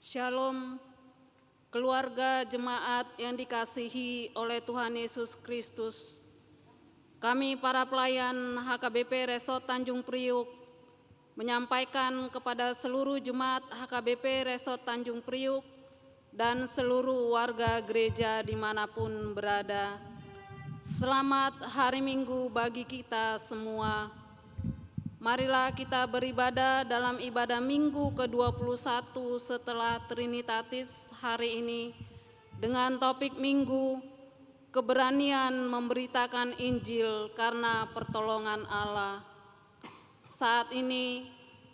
Shalom, keluarga jemaat yang dikasihi oleh Tuhan Yesus Kristus. Kami para pelayan HKBP Resort Tanjung Priuk menyampaikan kepada seluruh jemaat HKBP Resort Tanjung Priuk dan seluruh warga gereja dimanapun berada. Selamat hari Minggu bagi kita semua. Marilah kita beribadah dalam ibadah Minggu ke-21 setelah Trinitatis hari ini dengan topik Minggu, keberanian memberitakan Injil karena pertolongan Allah. Saat ini,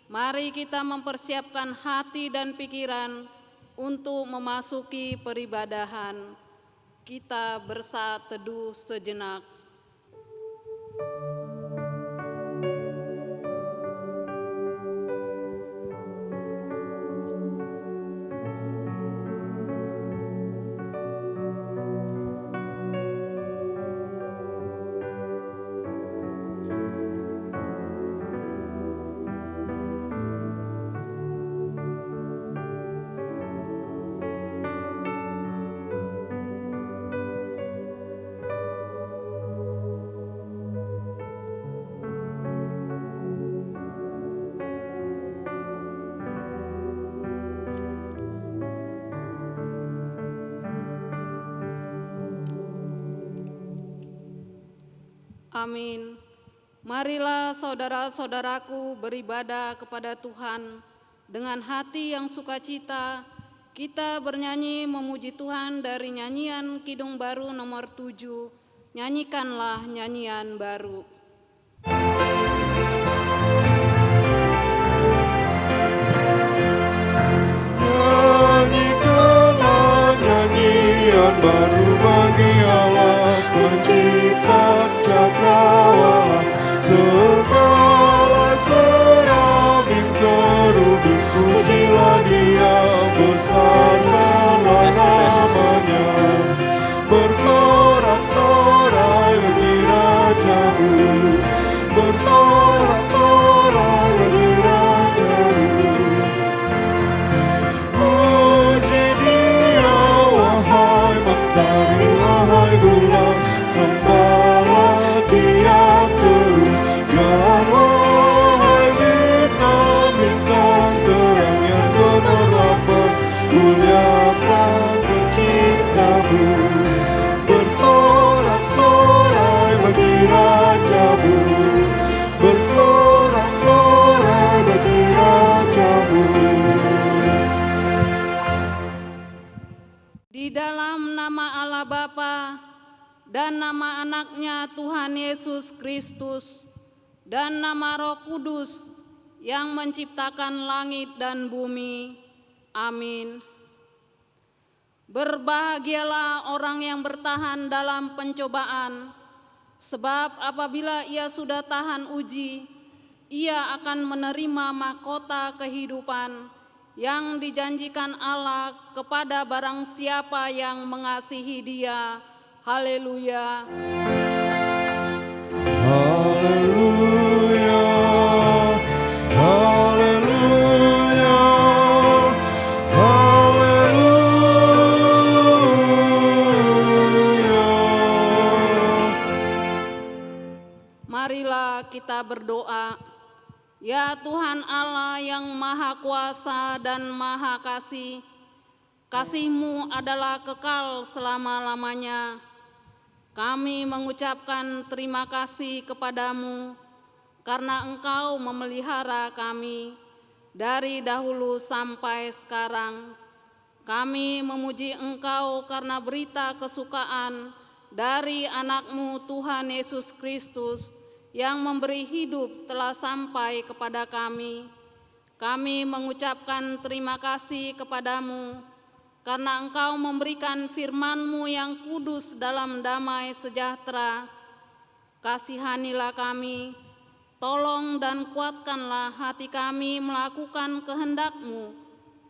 mari kita mempersiapkan hati dan pikiran untuk memasuki peribadahan. Kita bersaat teduh sejenak. Amin. Marilah saudara-saudaraku beribadah kepada Tuhan dengan hati yang sukacita. Kita bernyanyi memuji Tuhan dari nyanyian Kidung Baru nomor 7. Nyanyikanlah nyanyian baru. Nyanyikanlah nyanyian baru bagi Allah pencipta cakrawala, segala serafim kerubim pujilah Dia, besarkanlah namanya, bersorak-sorai bagi Raja-Mu, bersorak-sorai bagi Raja-Mu. Puji Dia wahai mentari, wahai bulan, sembahlah Dia terus, dan wahai bintang-bintang terang yang gemerlapan, muliakan pencipta-Mu, bersorak-sorai bagi Raja-Mu, bersorak-sorai bagi Raja-Mu. Di dalam nama Allah Bapa dan nama anaknya Tuhan Yesus Kristus dan nama Roh Kudus yang menciptakan langit dan bumi. Amin. Berbahagialah orang yang bertahan dalam pencobaan, sebab apabila ia sudah tahan uji, ia akan menerima mahkota kehidupan yang dijanjikan Allah kepada barang siapa yang mengasihi Dia. Haleluya. Haleluya, haleluya, haleluya. Marilah kita berdoa. Ya Tuhan Allah yang Maha Kuasa dan Maha Kasih, kasih-Mu adalah kekal selama-lamanya. Kami mengucapkan terima kasih kepada-Mu karena Engkau memelihara kami dari dahulu sampai sekarang. Kami memuji Engkau karena berita kesukaan dari anak-Mu Tuhan Yesus Kristus yang memberi hidup telah sampai kepada kami. Kami mengucapkan terima kasih kepada-Mu karena Engkau memberikan firman-Mu yang kudus dalam damai sejahtera. Kasihanilah kami, tolong dan kuatkanlah hati kami melakukan kehendak-Mu,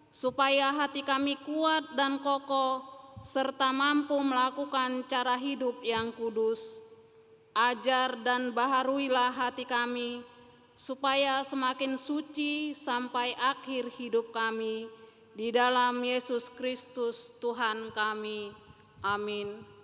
supaya hati kami kuat dan kokoh, serta mampu melakukan cara hidup yang kudus. Ajar dan baharuilah hati kami, supaya semakin suci sampai akhir hidup kami. di dalam Yesus Kristus Tuhan kami. Amin.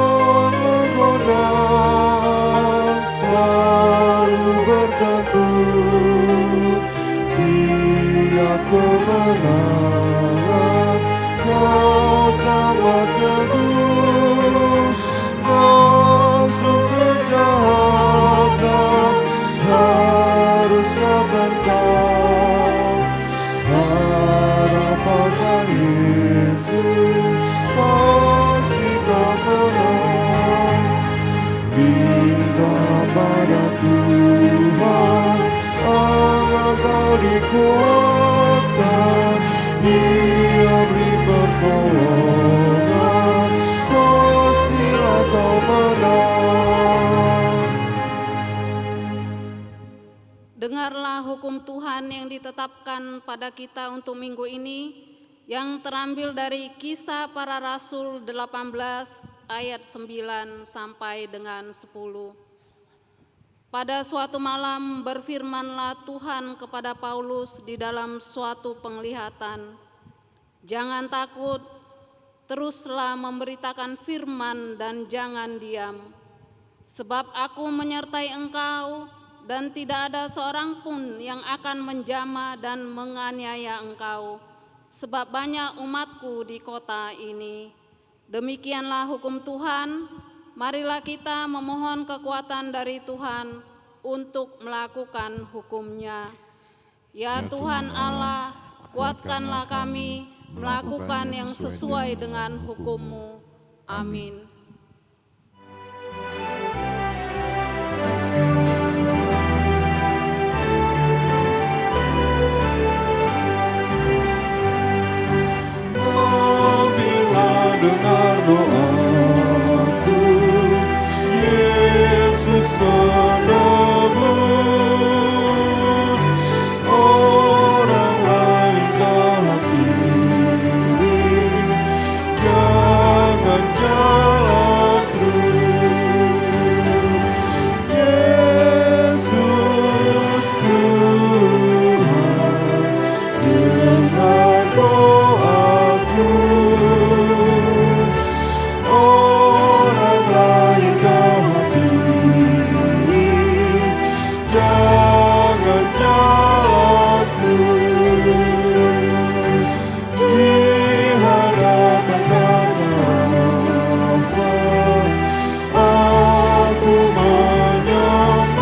Menggoda selalu berteku tiap kemenangan kau selamat teguh musuh kejahatan harus akan kau harapan Yesus pasti kau menang. Minta pada Tuhan agar kau dikuatkan, Dia beri pertolongan, pastilah kau menang. Dengarlah hukum Tuhan yang ditetapkan pada kita untuk minggu ini, yang terambil dari Kisah Para Rasul 18 ayat 9 sampai dengan 10. Pada suatu malam berfirmanlah Tuhan kepada Paulus di dalam suatu penglihatan, "Jangan takut, teruslah memberitakan firman dan jangan diam. Sebab aku menyertai engkau dan tidak ada seorang pun yang akan menjamah dan menganiaya engkau. Sebab banyak umatku di kota ini." Demikianlah hukum Tuhan. Marilah kita memohon kekuatan dari Tuhan untuk melakukan hukum-Nya. Ya Tuhan Allah, kuatkanlah kami melakukan yang sesuai dengan hukum-Mu. Amin. Dengar doaku, Yesus menebus. Orang lain kau pilih, jangan jalan terus. Yesus Tuhan, dengar doaku. Orang lain kau pilih, jangan jalan terus. Di hadapan Bapa, aku menyembah,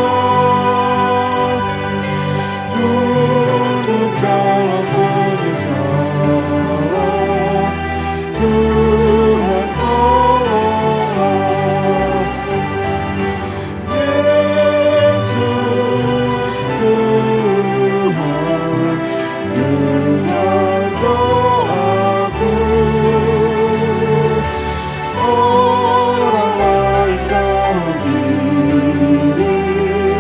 duduk dalam penyesalan. Tuhan tolonglah. Yesus Tuhan, dengar doaku. Orang lain kau pilih,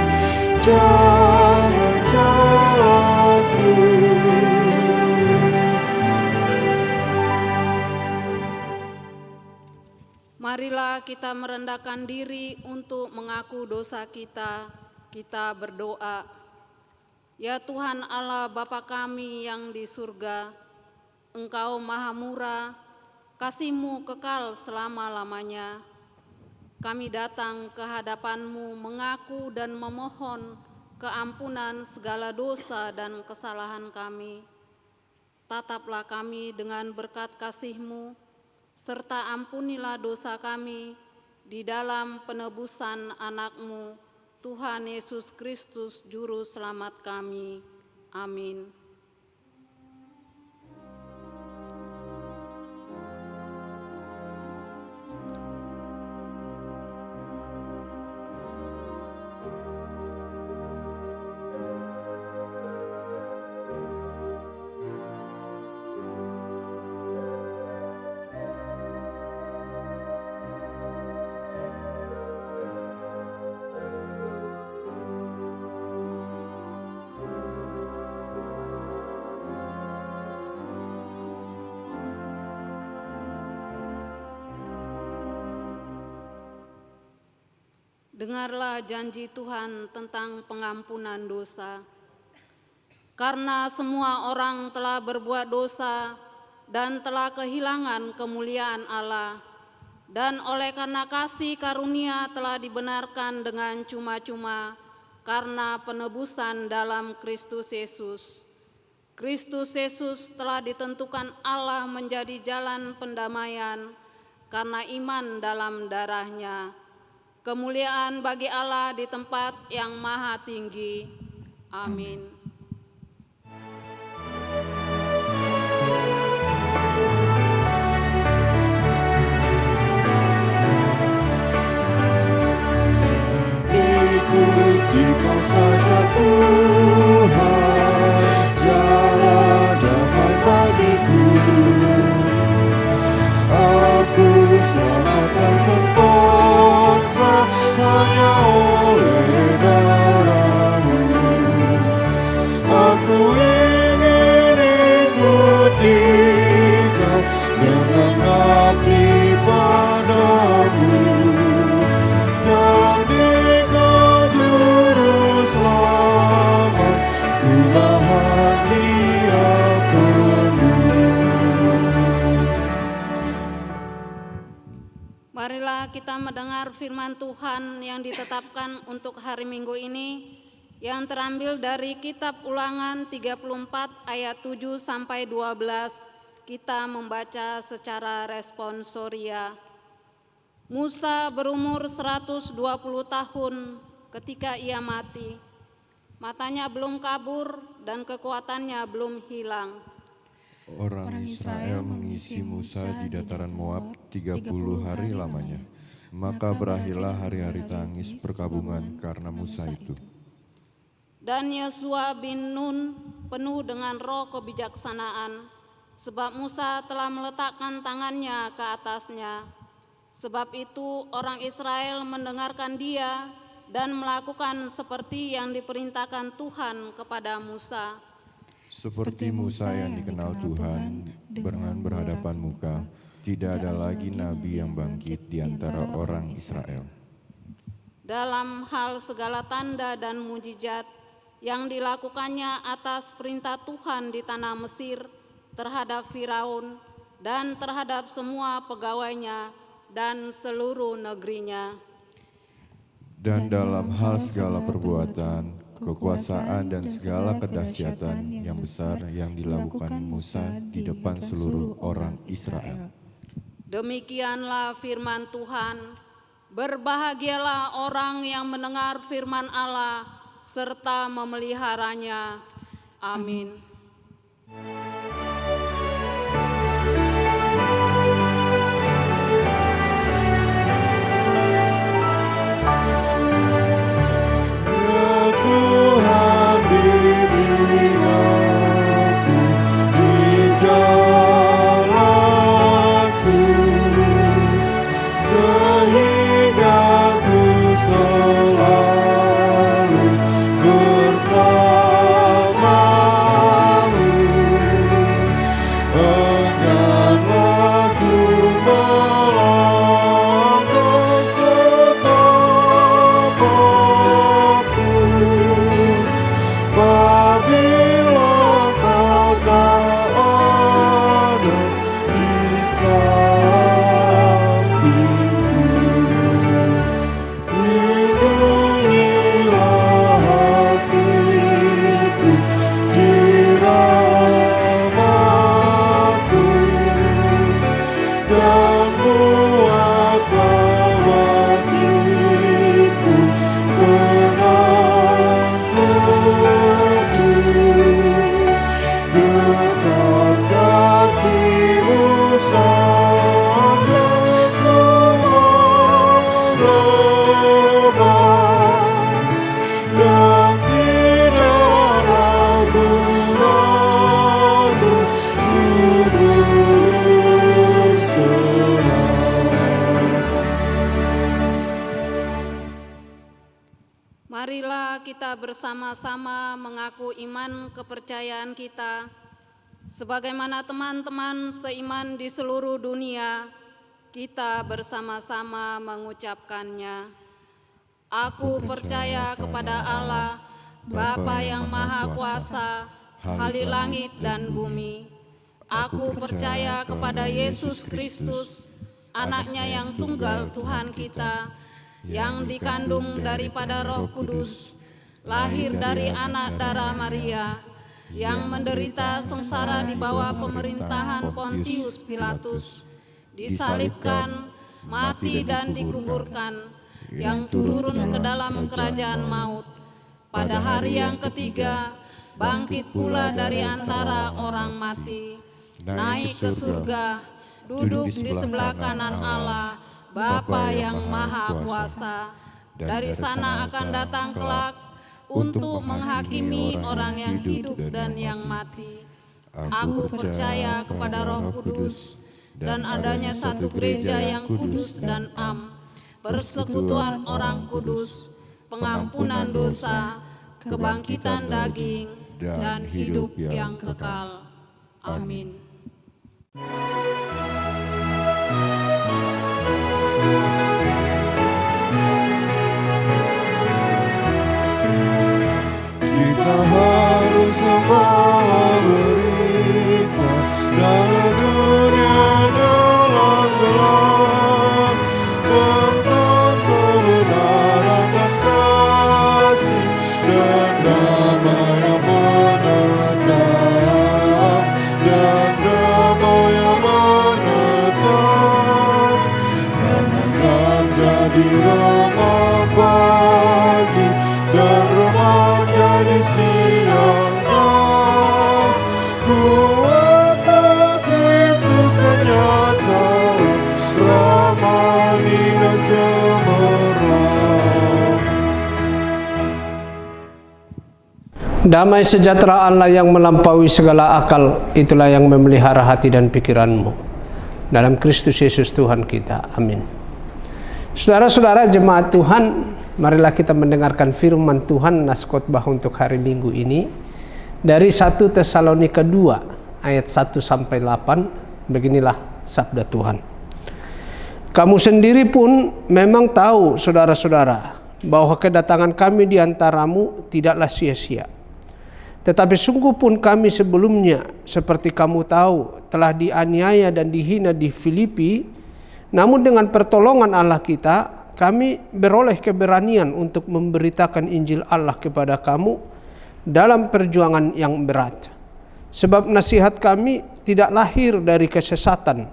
jangan jalan terus. Marilah kita merendahkan diri untuk mengaku dosa kita. Kita berdoa. Ya Tuhan Allah Bapa kami yang di surga, Engkau Maha Murah, kasih-Mu kekal selama-lamanya. Kami datang ke hadapan-Mu mengaku dan memohon keampunan segala dosa dan kesalahan kami. Tataplah kami dengan berkat kasih-Mu, serta ampunilah dosa kami di dalam penebusan anak-Mu, Tuhan Yesus Kristus Juru Selamat kami. Amin. Dengarlah janji Tuhan tentang pengampunan dosa. Karena semua orang telah berbuat dosa dan telah kehilangan kemuliaan Allah, dan oleh karena kasih karunia telah dibenarkan dengan cuma-cuma karena penebusan dalam Kristus Yesus. Kristus Yesus telah ditentukan Allah menjadi jalan pendamaian karena iman dalam darah-Nya. Kemuliaan bagi Allah di tempat yang maha tinggi. Amin. Ikutikan saja Tuhan, jalan damai bagiku. Aku selamatkan sentosa hanya oleh darah-Mu. Aku ingin ikut Engkau dan mengabdi padamu. Dalam Engkau juru selamat, ku bahagia penuh. Marilah kita mendengar firman Tuhan yang ditetapkan untuk hari Minggu ini, yang terambil dari kitab Ulangan 34 ayat 7 sampai 12. Kita membaca secara responsoria. Musa berumur 120 tahun ketika ia mati. Matanya belum kabur dan kekuatannya belum hilang. Orang Israel mengisi Musa di dataran Moab 30 hari lamanya. Maka berakhirlah hari-hari tangis perkabungan karena Musa itu. Dan Yosua bin Nun penuh dengan roh kebijaksanaan, sebab Musa telah meletakkan tangannya ke atasnya. Sebab itu orang Israel mendengarkan dia dan melakukan seperti yang diperintahkan Tuhan kepada Musa. Seperti Musa yang dikenal Tuhan dengan berhadapan muka, tidak ada lagi nabi yang bangkit di antara orang Israel. Dalam hal segala tanda dan mujizat yang dilakukannya atas perintah Tuhan di tanah Mesir terhadap Firaun dan terhadap semua pegawainya dan seluruh negerinya. Dan dalam hal segala perbuatan, kekuasaan dan segala kedahsyatan yang besar yang dilakukan Musa di depan seluruh orang Israel. Demikianlah firman Tuhan. Berbahagialah orang yang mendengar firman Allah serta memeliharanya. Amin. Marilah kita bersama-sama mengaku iman kepercayaan kita, sebagaimana teman-teman seiman di seluruh dunia, kita bersama-sama mengucapkannya. Aku percaya kepada Allah, Bapa yang Maha Kuasa, Khalik langit dan bumi. Aku percaya kepada Yesus Kristus, Anaknya yang tunggal Tuhan kita, yang dikandung daripada Roh Kudus, lahir dari anak darah Maria, yang menderita sengsara di bawah pemerintahan Pontius Pilatus, disalibkan, mati dan dikuburkan, yang turun ke dalam kerajaan maut. Pada hari yang ketiga, bangkit pula dari antara orang mati, naik ke surga, duduk di sebelah kanan Allah, Bapa yang Maha Kuasa. Dari sana akan datang kelak untuk menghakimi orang yang hidup dan yang mati. Aku percaya kepada Roh Kudus dan adanya satu gereja yang kudus dan am, persekutuan orang kudus, pengampunan dosa, kebangkitan daging, dan hidup yang kekal. Amin. Kita harus membawa berita dalam dunia dalam gelap tentang kebenaran dan kasih dan damai yang menetap, dan damai yang menetap. Karena telah jadi remah pagi dan remaja di siang hari, kuasa Kristus ternyata ramah dan cemerlang. Damai sejahtera Allah yang melampaui segala akal, itulah yang memelihara hati dan pikiranmu dalam Kristus Yesus Tuhan kita. Amin. Saudara-saudara jemaat Tuhan, marilah kita mendengarkan firman Tuhan nas khotbah untuk hari Minggu ini dari 1 Tesalonika 2 ayat 1 sampai 8. Beginilah sabda Tuhan. Kamu sendiri pun memang tahu, saudara-saudara, bahwa kedatangan kami di antaramu tidaklah sia-sia. Tetapi sungguh pun kami sebelumnya, seperti kamu tahu, telah dianiaya dan dihina di Filipi, namun dengan pertolongan Allah kita, kami beroleh keberanian untuk memberitakan Injil Allah kepada kamu dalam perjuangan yang berat. Sebab nasihat kami tidak lahir dari kesesatan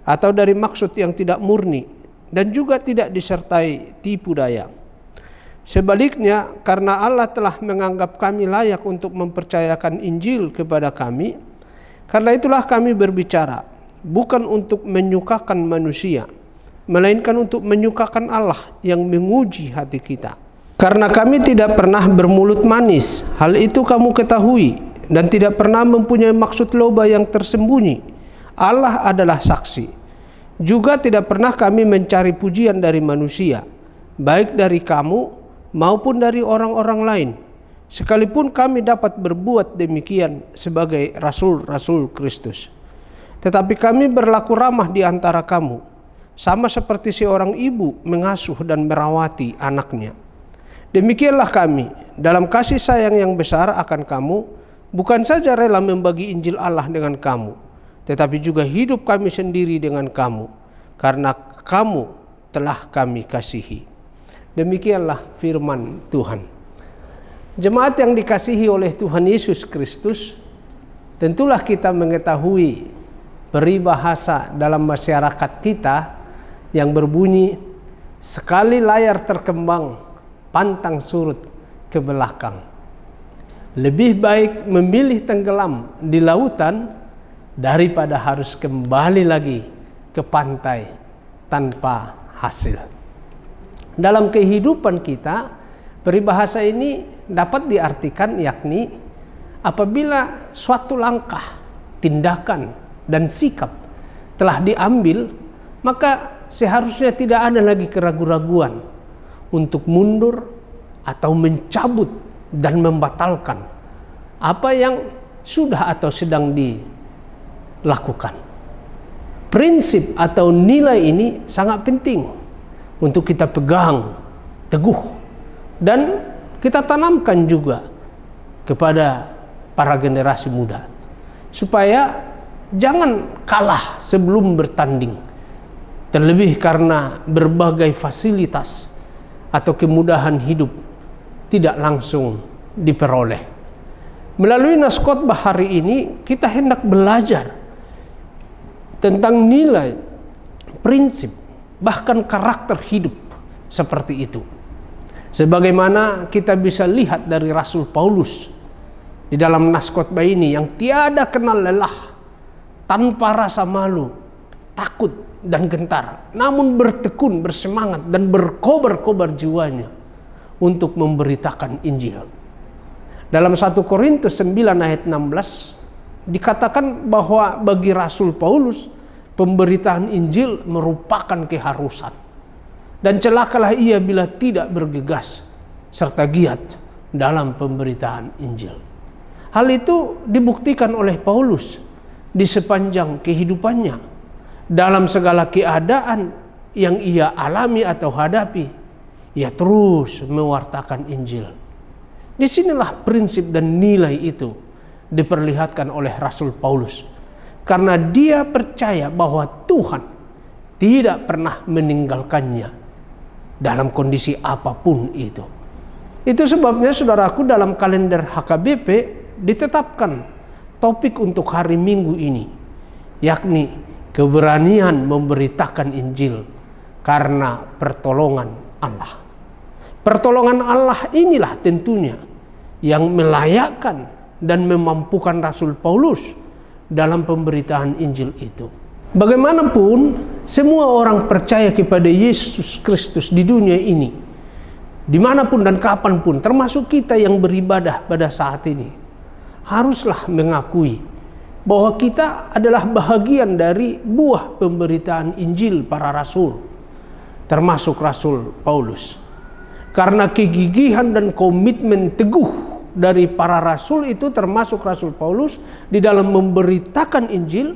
atau dari maksud yang tidak murni, dan juga tidak disertai tipu daya. Sebaliknya, karena Allah telah menganggap kami layak untuk mempercayakan Injil kepada kami, karena itulah kami berbicara, bukan untuk menyukakan manusia, melainkan untuk menyukakan Allah yang menguji hati kita. Karena kami tidak pernah bermulut manis, hal itu kamu ketahui, dan tidak pernah mempunyai maksud loba yang tersembunyi. Allah adalah saksi. Juga tidak pernah kami mencari pujian dari manusia, baik dari kamu maupun dari orang-orang lain, sekalipun kami dapat berbuat demikian sebagai rasul-rasul Kristus. Tetapi kami berlaku ramah di antara kamu, sama seperti seorang ibu mengasuh dan merawati anaknya. Demikianlah kami dalam kasih sayang yang besar akan kamu, bukan saja rela membagi Injil Allah dengan kamu, tetapi juga hidup kami sendiri dengan kamu, karena kamu telah kami kasihi. Demikianlah firman Tuhan. Jemaat yang dikasihi oleh Tuhan Yesus Kristus, tentulah kita mengetahui peribahasa dalam masyarakat kita yang berbunyi, sekali layar terkembang, pantang surut ke belakang. Lebih baik memilih tenggelam di lautan daripada harus kembali lagi ke pantai tanpa hasil. Dalam kehidupan kita, peribahasa ini dapat diartikan yakni apabila suatu langkah, tindakan, dan sikap telah diambil, maka seharusnya tidak ada lagi keraguan-raguan untuk mundur atau mencabut dan membatalkan apa yang sudah atau sedang dilakukan. Prinsip atau nilai ini sangat penting untuk kita pegang teguh, dan kita tanamkan juga kepada para generasi muda supaya jangan kalah sebelum bertanding, terlebih karena berbagai fasilitas atau kemudahan hidup tidak langsung diperoleh. Melalui nas khotbah hari ini kita hendak belajar tentang nilai, prinsip, bahkan karakter hidup seperti itu. Sebagaimana kita bisa lihat dari Rasul Paulus di dalam nas khotbah ini yang tiada kenal lelah, tanpa rasa malu, takut dan gentar, namun bertekun, bersemangat dan berkobar-kobar jiwanya untuk memberitakan Injil. Dalam 1 Korintus 9 ayat 16 dikatakan bahwa bagi Rasul Paulus pemberitaan Injil merupakan keharusan. Dan celakalah ia bila tidak bergegas serta giat dalam pemberitaan Injil. Hal itu dibuktikan oleh Paulus di sepanjang kehidupannya. Dalam segala keadaan yang ia alami atau hadapi, ia terus mewartakan Injil. Disinilah prinsip dan nilai itu diperlihatkan oleh Rasul Paulus. Karena dia percaya bahwa Tuhan tidak pernah meninggalkannya dalam kondisi apapun itu. Itu sebabnya saudaraku, dalam kalender HKBP ditetapkan topik untuk hari Minggu ini, yakni keberanian memberitakan Injil karena pertolongan Allah. Pertolongan Allah inilah tentunya yang melayakkan dan memampukan Rasul Paulus dalam pemberitaan Injil itu. Bagaimanapun, semua orang percaya kepada Yesus Kristus di dunia ini, dimanapun dan kapanpun, termasuk kita yang beribadah pada saat ini, haruslah mengakui bahwa kita adalah bahagian dari buah pemberitaan Injil para rasul, termasuk Rasul Paulus. Karena kegigihan dan komitmen teguh dari para rasul itu, termasuk Rasul Paulus, di dalam memberitakan Injil,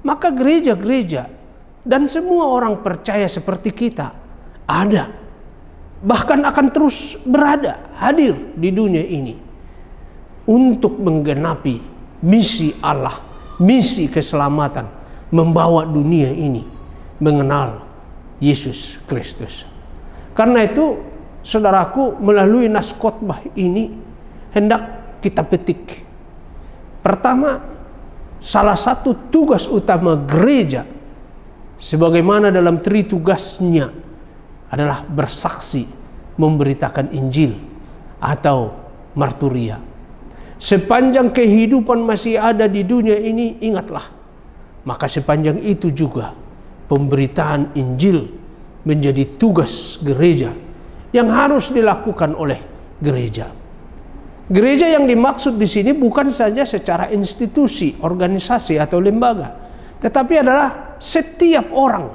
maka gereja-gereja dan semua orang percaya seperti kita ada, bahkan akan terus berada, hadir di dunia ini untuk menggenapi misi Allah, misi keselamatan, membawa dunia ini mengenal Yesus Kristus. Karena itu, saudaraku, melalui nas khotbah ini hendak kita petik. Pertama, salah satu tugas utama gereja sebagaimana dalam tritugasnya adalah bersaksi, memberitakan Injil atau marturia. Sepanjang kehidupan masih ada di dunia ini, ingatlah, maka sepanjang itu juga pemberitaan Injil menjadi tugas gereja yang harus dilakukan oleh gereja. Gereja yang dimaksud di sini bukan saja secara institusi, organisasi atau lembaga, tetapi adalah setiap orang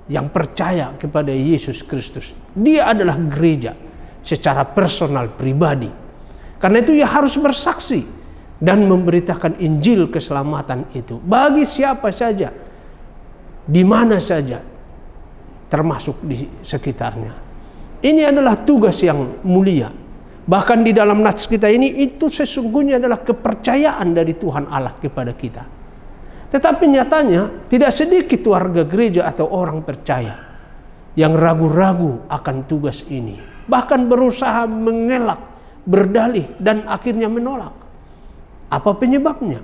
yang percaya kepada Yesus Kristus. Dia adalah gereja secara personal, pribadi. Karena itu ia harus bersaksi dan memberitakan Injil keselamatan itu bagi siapa saja, di mana saja, termasuk di sekitarnya. Ini adalah tugas yang mulia. Bahkan di dalam nats kita ini, itu sesungguhnya adalah kepercayaan dari Tuhan Allah kepada kita. Tetapi nyatanya tidak sedikit warga gereja atau orang percaya yang ragu-ragu akan tugas ini, bahkan berusaha mengelak, berdalih, dan akhirnya menolak. Apa penyebabnya?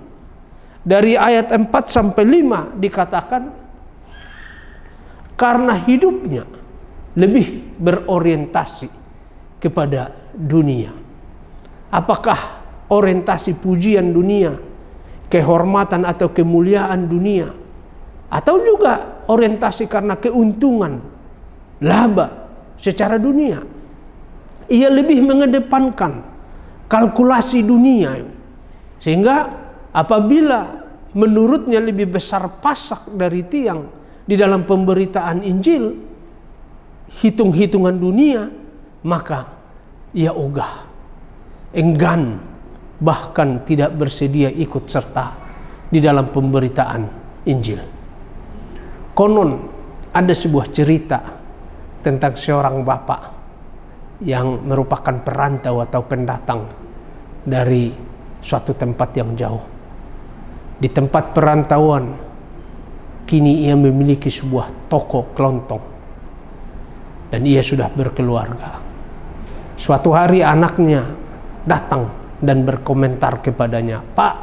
Dari ayat 4 sampai 5 dikatakan karena hidupnya lebih berorientasi kepada dunia. Apakah orientasi pujian dunia, kehormatan atau kemuliaan dunia, atau juga orientasi karena keuntungan, laba secara dunia? Ia lebih mengedepankan kalkulasi dunia, sehingga apabila menurutnya lebih besar pasak dari tiang di dalam pemberitaan Injil, hitung-hitungan dunia, maka ia ogah, enggan, bahkan tidak bersedia ikut serta di dalam pemberitaan Injil. Konon ada sebuah cerita tentang seorang bapak yang merupakan perantau atau pendatang dari suatu tempat yang jauh. Di tempat perantauan, kini ia memiliki sebuah toko kelontong dan ia sudah berkeluarga. Suatu hari anaknya datang dan berkomentar kepadanya, "Pak,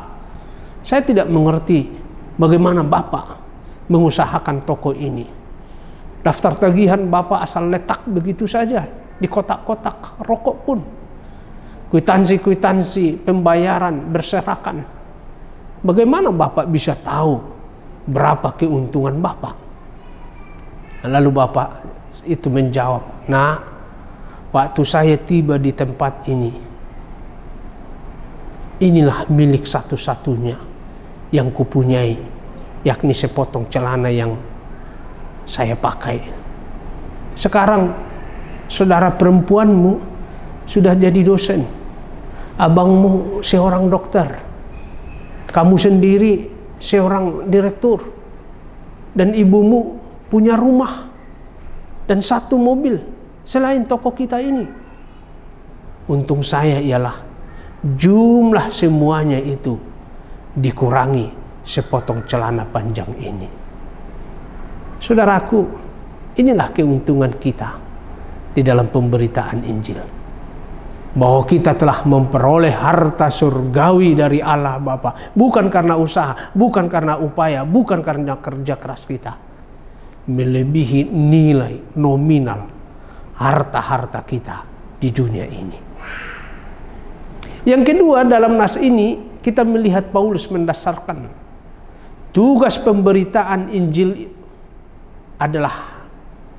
saya tidak mengerti bagaimana Bapak mengusahakan toko ini. Daftar tagihan Bapak asal letak begitu saja di kotak-kotak rokok pun. Kwitansi-kwitansi pembayaran berserakan. Bagaimana Bapak bisa tahu berapa keuntungan Bapak?" Lalu Bapak itu menjawab, "Nak, waktu saya tiba di tempat ini, inilah milik satu-satunya yang kupunyai, yakni sepotong celana yang saya pakai. Sekarang saudara perempuanmu sudah jadi dosen, abangmu seorang dokter, kamu sendiri seorang direktur, dan ibumu punya rumah dan satu mobil selain toko kita ini. Untung saya ialah jumlah semuanya itu dikurangi sepotong celana panjang ini." Saudaraku, inilah keuntungan kita di dalam pemberitaan Injil. Bahwa kita telah memperoleh harta surgawi dari Allah Bapa, bukan karena usaha, bukan karena upaya, bukan karena kerja keras kita, melebihi nilai nominal harta-harta kita di dunia ini. Yang kedua, dalam nas ini kita melihat Paulus mendasarkan tugas pemberitaan Injil adalah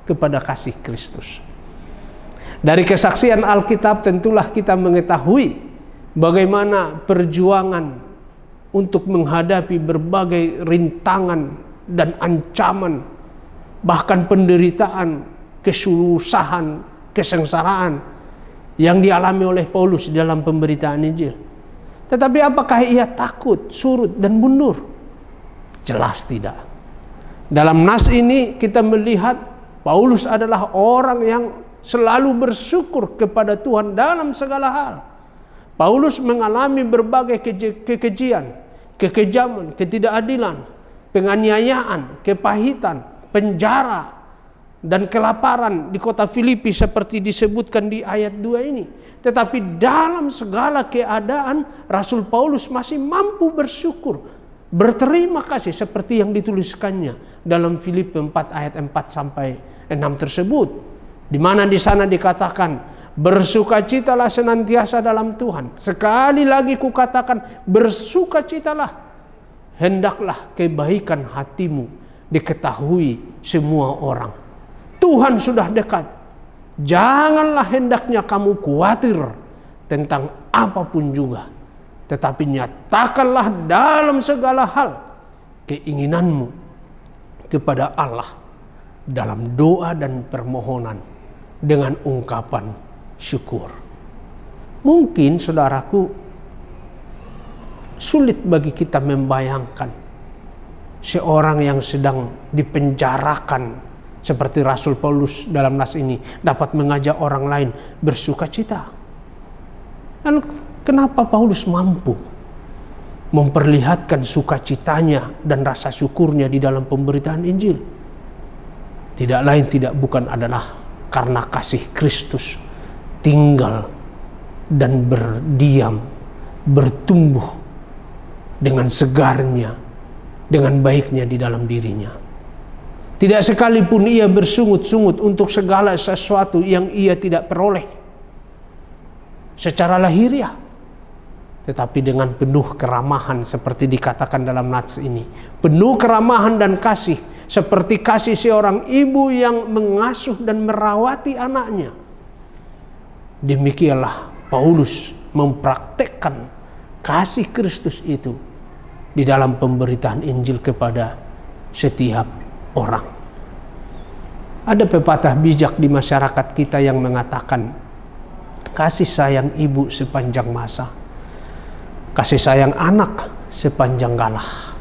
kepada kasih Kristus. Dari kesaksian Alkitab tentulah kita mengetahui bagaimana perjuangan untuk menghadapi berbagai rintangan dan ancaman, bahkan penderitaan, kesusahan, kesengsaraan yang dialami oleh Paulus dalam pemberitaan Injil. Tetapi apakah ia takut, surut, dan mundur? Jelas tidak. Dalam nas ini kita melihat Paulus adalah orang yang selalu bersyukur kepada Tuhan dalam segala hal. Paulus mengalami berbagai kekejian, kekejaman, ketidakadilan, penganiayaan, kepahitan, penjara, dan kelaparan di kota Filipi seperti disebutkan di ayat 2 ini. Tetapi dalam segala keadaan Rasul Paulus masih mampu bersyukur, berterima kasih seperti yang dituliskannya dalam Filipi 4 ayat 4 sampai 6 tersebut, di mana di sana dikatakan, "Bersukacitalah senantiasa dalam Tuhan. Sekali lagi kukatakan, bersukacitalah. Hendaklah kebaikan hatimu diketahui semua orang. Tuhan sudah dekat. Janganlah hendaknya kamu khawatir tentang apapun juga, tetapi nyatakanlah dalam segala hal keinginanmu kepada Allah dalam doa dan permohonan dengan ungkapan syukur." Mungkin saudaraku, sulit bagi kita membayangkan seorang yang sedang dipenjarakan seperti Rasul Paulus dalam nas ini dapat mengajak orang lain bersukacita. Dan kenapa Paulus mampu memperlihatkan sukacitanya dan rasa syukurnya di dalam pemberitaan Injil? Tidak lain tidak bukan adalah karena kasih Kristus tinggal dan berdiam, bertumbuh dengan segarnya, dengan baiknya di dalam dirinya. Tidak sekalipun ia bersungut-sungut untuk segala sesuatu yang ia tidak peroleh secara lahiriah, tetapi dengan penuh keramahan seperti dikatakan dalam nats ini, penuh keramahan dan kasih seperti kasih seorang ibu yang mengasuh dan merawati anaknya. Demikianlah Paulus mempraktekkan kasih Kristus itu di dalam pemberitaan Injil kepada setiap orang. Ada pepatah bijak di masyarakat kita yang mengatakan, kasih sayang ibu sepanjang masa, kasih sayang anak sepanjang galah.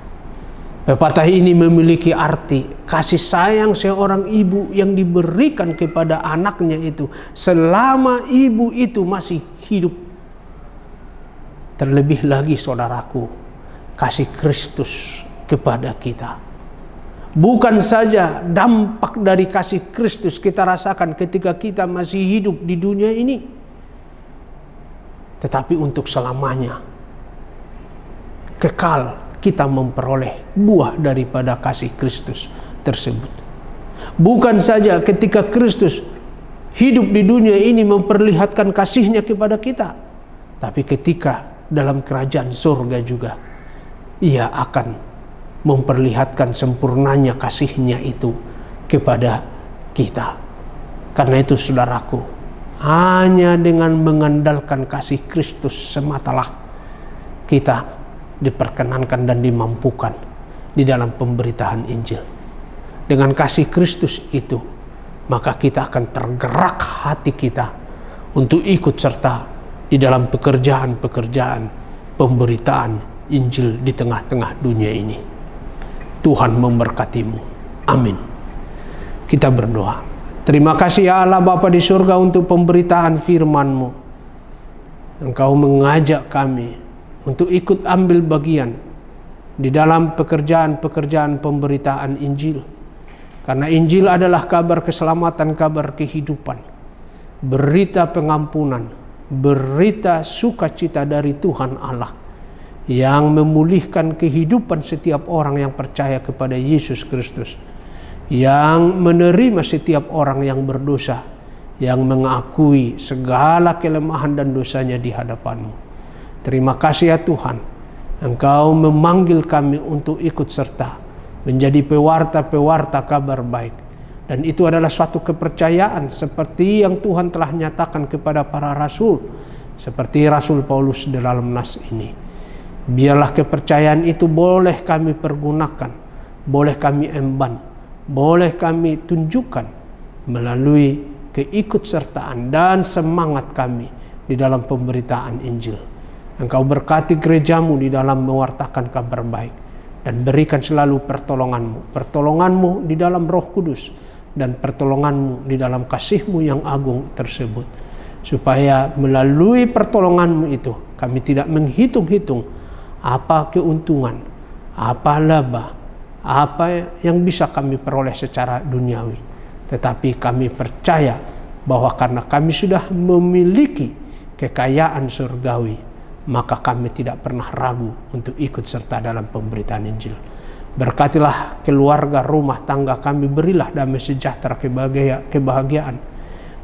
Pepatah ini memiliki arti kasih sayang seorang ibu yang diberikan kepada anaknya itu selama ibu itu masih hidup. Terlebih lagi saudaraku, kasih Kristus kepada kita. Bukan saja dampak dari kasih Kristus kita rasakan ketika kita masih hidup di dunia ini, tetapi untuk selamanya kekal kita memperoleh buah daripada kasih Kristus tersebut. Bukan saja ketika Kristus hidup di dunia ini memperlihatkan kasih-Nya kepada kita, tapi ketika dalam kerajaan surga juga Ia akan memperlihatkan sempurnanya kasih-Nya itu kepada kita. Karena itu saudaraku, hanya dengan mengandalkan kasih Kristus sematalah kita diperkenankan dan dimampukan di dalam pemberitaan Injil. Dengan kasih Kristus itu, maka kita akan tergerak hati kita untuk ikut serta di dalam pekerjaan-pekerjaan pemberitaan Injil di tengah-tengah dunia ini. Tuhan memberkatimu. Amin. Kita berdoa. Terima kasih ya Allah Bapa di surga untuk pemberitaan firman-Mu. Engkau mengajak kami untuk ikut ambil bagian di dalam pekerjaan-pekerjaan pemberitaan Injil. Karena Injil adalah kabar keselamatan, kabar kehidupan, berita pengampunan, berita sukacita dari Tuhan Allah yang memulihkan kehidupan setiap orang yang percaya kepada Yesus Kristus, yang menerima setiap orang yang berdosa, yang mengakui segala kelemahan dan dosanya di hadapan-Mu. Terima kasih ya Tuhan, Engkau memanggil kami untuk ikut serta menjadi pewarta-pewarta kabar baik. Dan itu adalah suatu kepercayaan seperti yang Tuhan telah nyatakan kepada para rasul, seperti Rasul Paulus di dalam nas ini. Biarlah kepercayaan itu boleh kami pergunakan, boleh kami emban, boleh kami tunjukkan melalui keikutsertaan dan semangat kami di dalam pemberitaan Injil. Engkau berkati gereja-Mu di dalam mewartakan kabar baik, dan berikan selalu pertolongan-Mu, pertolongan-Mu di dalam Roh Kudus, dan pertolongan-Mu di dalam kasih-Mu yang agung tersebut, supaya melalui pertolongan-Mu itu kami tidak menghitung-hitung apa keuntungan, apa laba, apa yang bisa kami peroleh secara duniawi, tetapi kami percaya bahwa karena kami sudah memiliki kekayaan surgawi, maka kami tidak pernah ragu untuk ikut serta dalam pemberitaan Injil. Berkatilah keluarga, rumah tangga kami, berilah damai sejahtera, kebahagiaan.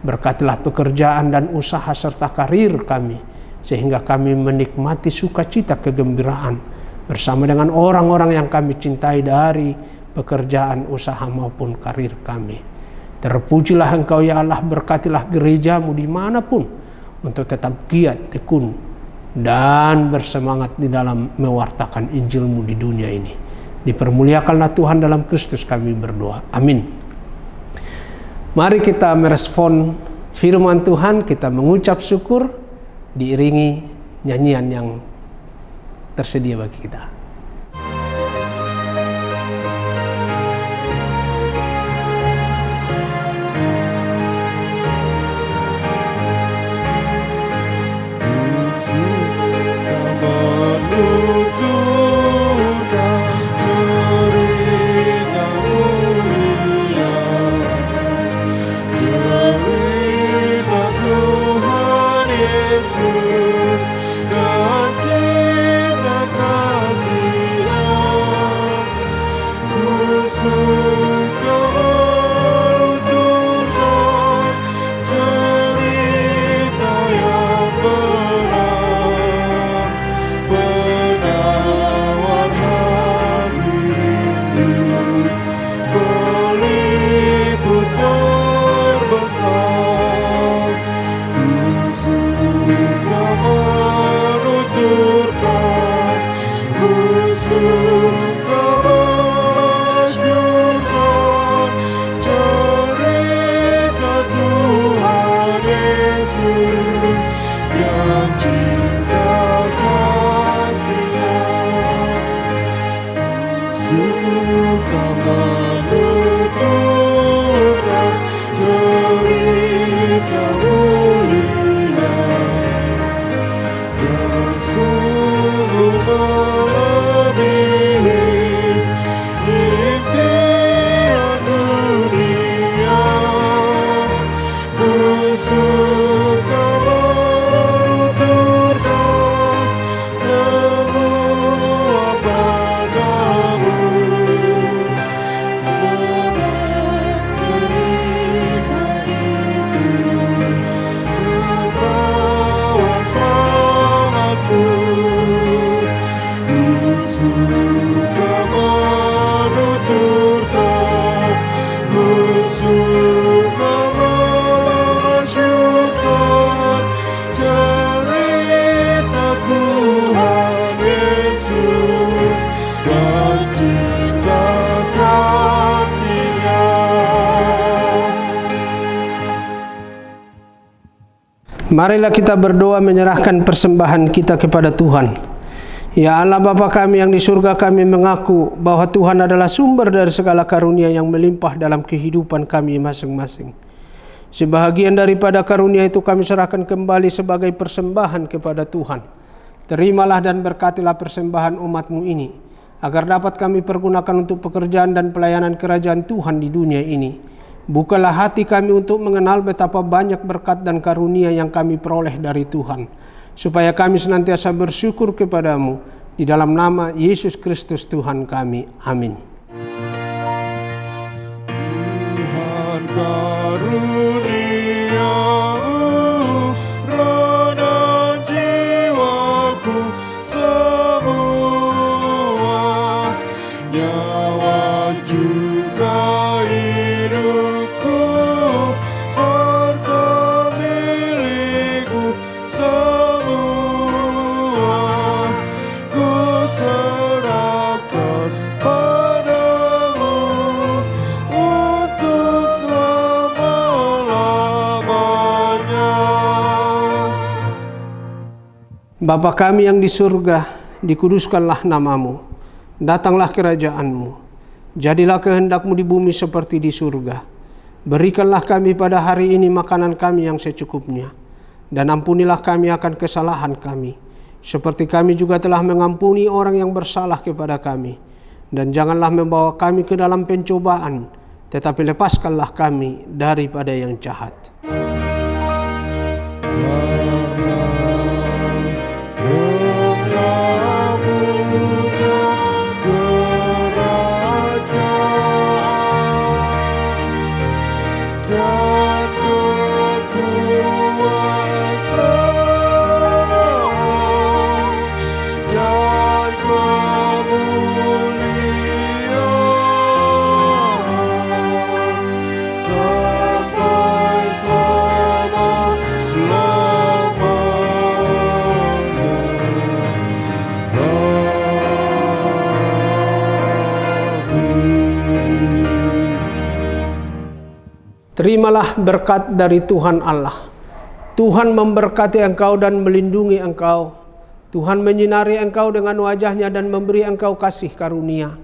Berkatilah pekerjaan dan usaha serta karir kami, sehingga kami menikmati sukacita kegembiraan bersama dengan orang-orang yang kami cintai dari pekerjaan, usaha maupun karir kami. Terpujilah Engkau ya Allah, berkatilah gereja-Mu dimanapun untuk tetap giat, tekun, dan bersemangat di dalam mewartakan Injil-Mu di dunia ini. Dipermuliakanlah Tuhan dalam Kristus kami berdoa. Amin. Mari kita merespon firman Tuhan, kita mengucap syukur diiringi nyanyian yang tersedia bagi kita. Yesus melebihi impian dunia. Ku suka menuturkan semua padamu, sebab cerita itu membawa selamatku. Ku suka menuturkan, ku suka memasyurkan cerita Tuhan Yesus dan cinta kasih-Nya. Marilah kita berdoa menyerahkan persembahan kita kepada Tuhan. Ya Allah Bapa kami yang di surga, kami mengaku bahwa Tuhan adalah sumber dari segala karunia yang melimpah dalam kehidupan kami masing-masing. Sebahagian daripada karunia itu kami serahkan kembali sebagai persembahan kepada Tuhan. Terimalah dan berkatilah persembahan umat-Mu ini, agar dapat kami pergunakan untuk pekerjaan dan pelayanan kerajaan Tuhan di dunia ini. Bukalah hati kami untuk mengenal betapa banyak berkat dan karunia yang kami peroleh dari Tuhan, supaya kami senantiasa bersyukur kepada-Mu. Di dalam nama Yesus Kristus Tuhan kami. Amin. Tuhan karuniamu, roda jiwaku semua, nyawa juga hidupku, harta milikku semua, ku serahkan padamu untuk selama-lamanya. Bapa kami yang di surga, dikuduskanlah nama-Mu. Datanglah kerajaan-Mu. Jadilah kehendak-Mu di bumi seperti di surga. Berikanlah kami pada hari ini makanan kami yang secukupnya. Dan ampunilah kami akan kesalahan kami, seperti kami juga telah mengampuni orang yang bersalah kepada kami. Dan janganlah membawa kami ke dalam pencobaan, tetapi lepaskanlah kami daripada yang jahat. Terimalah berkat dari Tuhan Allah. Tuhan memberkati engkau dan melindungi engkau. Tuhan menyinari engkau dengan wajah-Nya dan memberi engkau kasih karunia.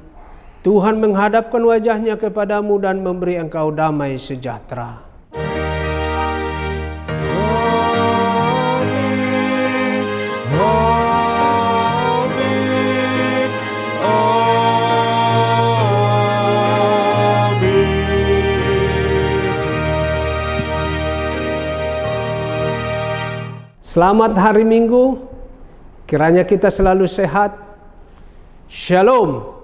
Tuhan menghadapkan wajah-Nya kepadamu dan memberi engkau damai sejahtera. Amin. Amin. Selamat hari Minggu. Kiranya kita selalu sehat. Shalom.